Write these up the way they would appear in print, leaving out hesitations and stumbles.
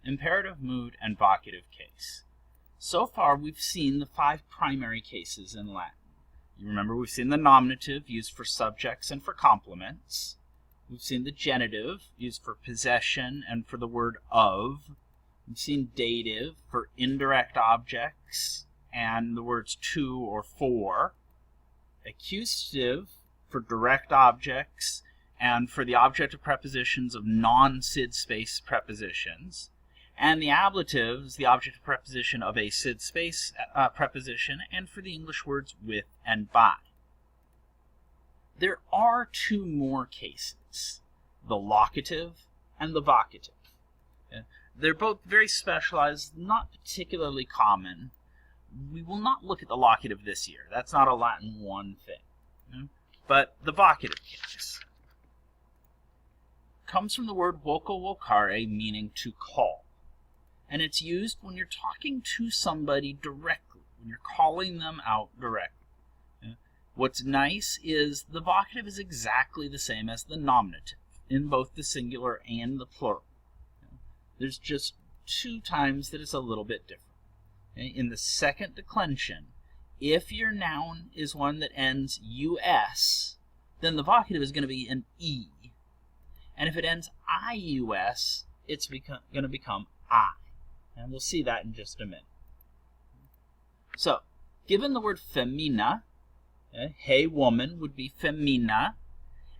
imperative mood, and vocative case. So far, we've seen the 5 primary cases in Latin. You remember we've seen the nominative used for subjects and for complements. We've seen the genitive used for possession and for the word of. We've seen dative for indirect objects and the words to or for. Accusative for direct objects and for the objective prepositions of non-sid space prepositions. And the ablative is the objective preposition of a sid space preposition and for the English words with and by. There are 2 more cases, the locative and the vocative. They're both very specialized, not particularly common. We will not look at the locative this year. That's not a Latin 1 thing. But the vocative case comes from the word voco vocare, meaning to call. And it's used when you're talking to somebody directly, when you're calling them out directly. What's nice is the vocative is exactly the same as the nominative in both the singular and the plural. There's just 2 times that it's a little bit different. In the second declension, if your noun is one that ends us, then the vocative is going to be an e. And if it ends ius, it's going to become I. And we'll see that in just a minute. So, given the word femina, hey woman would be femina,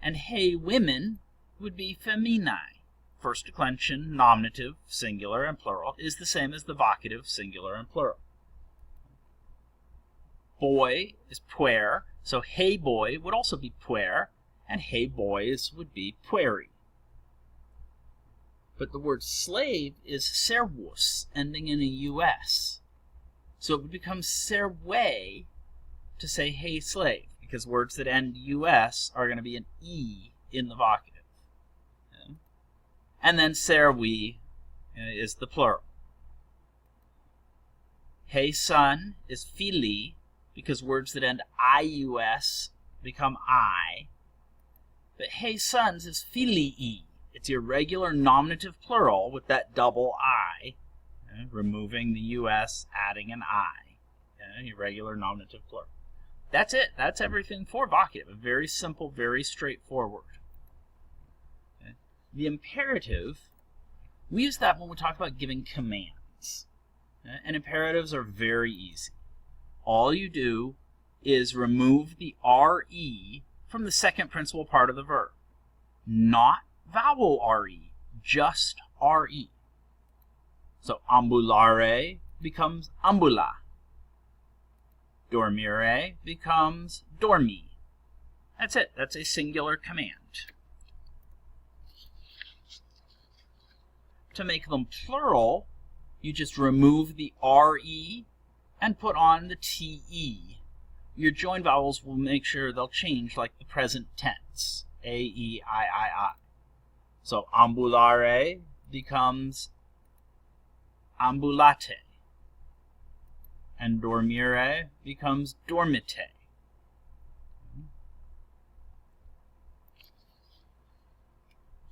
and hey women would be feminae. First declension, nominative, singular, and plural, is the same as the vocative, singular, and plural. Boy is puer, so hey boy would also be puer, and hey boys would be pueri. But the word slave is servus, ending in a us. So it would become serve to say hey slave, because words that end us are going to be an e in the vocative. Okay? And then servi is the plural. Hey son is fili, because words that end ius become I. But hey sons is filii. It's your regular nominative plural with that double I, removing the us, adding an I. Your regular nominative plural. That's it. That's everything for vocative. Very simple, very straightforward. Okay. The imperative, we use that when we talk about giving commands. Okay. And imperatives are very easy. All you do is remove the RE from the second principal part of the verb. Not vowel RE, just RE. So ambulare becomes ambula. Dormire becomes dormi. That's it. That's a singular command. To make them plural, you just remove the RE and put on the TE. Your joined vowels will make sure they'll change like the present tense. A, E, I. So ambulare becomes ambulate. And dormire becomes dormite.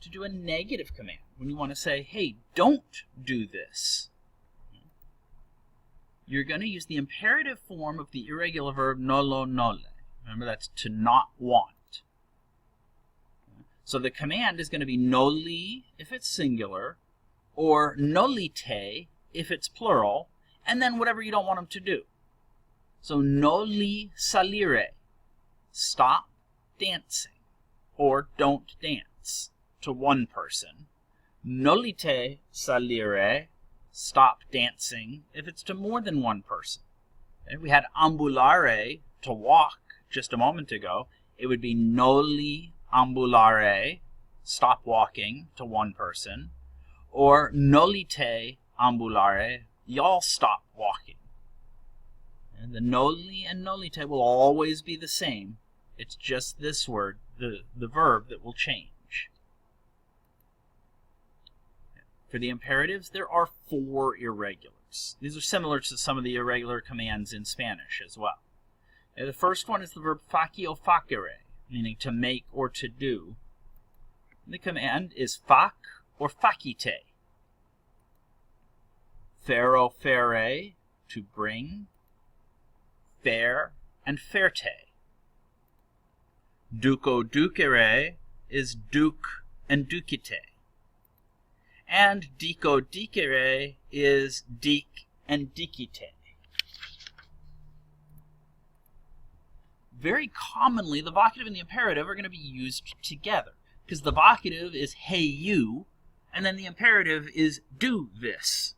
To do a negative command, when you want to say, hey, don't do this, you're going to use the imperative form of the irregular verb nolo nole. Remember, that's to not want. So the command is going to be noli if it's singular, or nolite if it's plural, and then whatever you don't want them to do. So noli salire, stop dancing, or don't dance, to one person. Nolite salire, stop dancing, if it's to more than one person. Okay? We had ambulare, to walk, just a moment ago. It would be noli ambulare, stop walking, to one person. Or nolite ambulare, y'all stop walking. And the noli and nolite will always be the same. It's just this word, the verb, that will change. For the imperatives, there are 4 irregulars. These are similar to some of the irregular commands in Spanish as well. The first one is the verb faci o facere, meaning to make or to do. The command is fac or facite. Fero fere, to bring. Fair and ferte. Duco ducere is duc and ducite. And dico dicere is dic and dicite. Very commonly, the vocative and the imperative are going to be used together, because the vocative is hey you, and then the imperative is do this.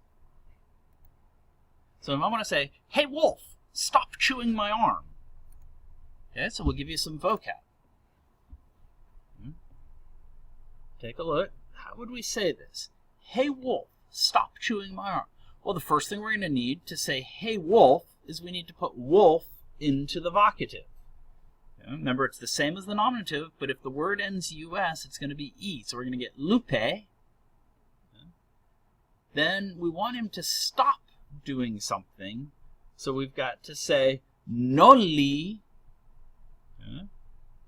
So if I want to say, hey wolf, stop chewing my arm. Okay, so we'll give you some vocab. Take a look. How would we say this? Hey wolf, stop chewing my arm. Well, the first thing we're going to need to say hey wolf is we need to put wolf into the vocative. Okay, remember, it's the same as the nominative, but if the word ends us, it's going to be e. So we're going to get lupe. Okay. Then we want him to stop doing something. So we've got to say noli,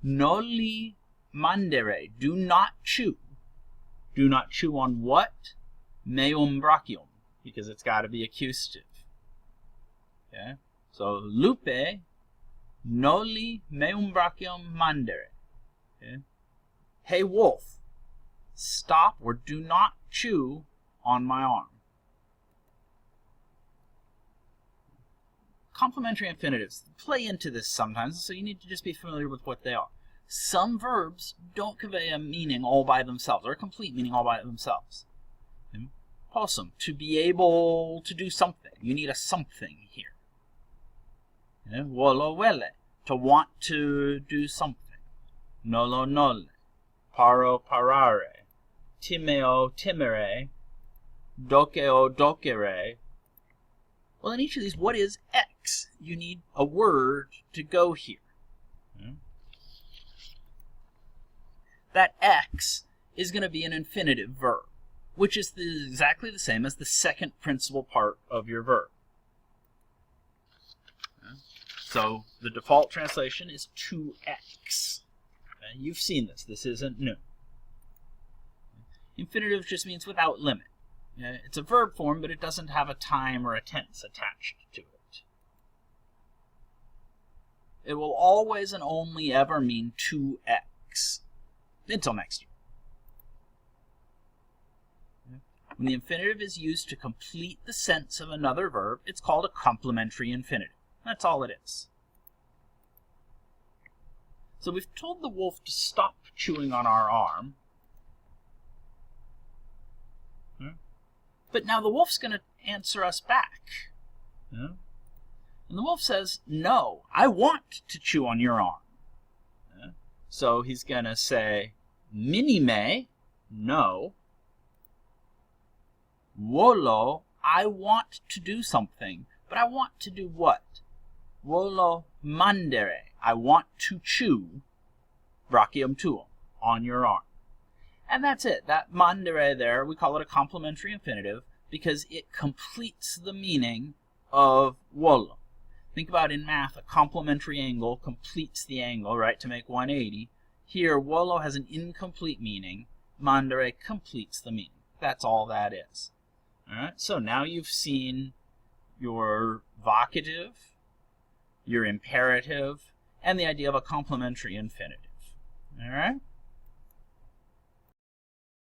noli mandere, do not chew. Do not chew on what? Meum brachium, because it's got to be accusative. Okay? So lupe, noli meum brachium mandere. Okay? Hey wolf, stop or do not chew on my arm. Complementary infinitives play into this sometimes, so you need to just be familiar with what they are. Some verbs don't convey a meaning all by themselves, or a complete meaning all by themselves. Possum, to be able to do something. You need a something here. Volo vele, to want to do something. Nolo nole, paro parare, timeo timere, dokeo dokere. Well, in each of these, what is X? You need a word to go here. That X is going to be an infinitive verb, which is exactly the same as the second principal part of your verb. So the default translation is to X. Okay? You've seen this. This isn't new. Infinitive just means without limit. It's a verb form, but it doesn't have a time or a tense attached to it. It will always and only ever mean to X. Until next year. When the infinitive is used to complete the sense of another verb, it's called a complementary infinitive. That's all it is. So we've told the wolf to stop chewing on our arm. But now the wolf's going to answer us back. And the wolf says, no, I want to chew on your arm. So he's going to say, minime, no. Volo, I want to do something. But I want to do what? Volo mandere, I want to chew brachium tuum, on your arm. And that's it. That mandere there, we call it a complementary infinitive because it completes the meaning of volo. Think about in math, a complementary angle completes the angle, right, to make 180. Here, volo has an incomplete meaning. Mandere completes the meaning. That's all that is. All right, so now you've seen your vocative, your imperative, and the idea of a complementary infinitive. All right?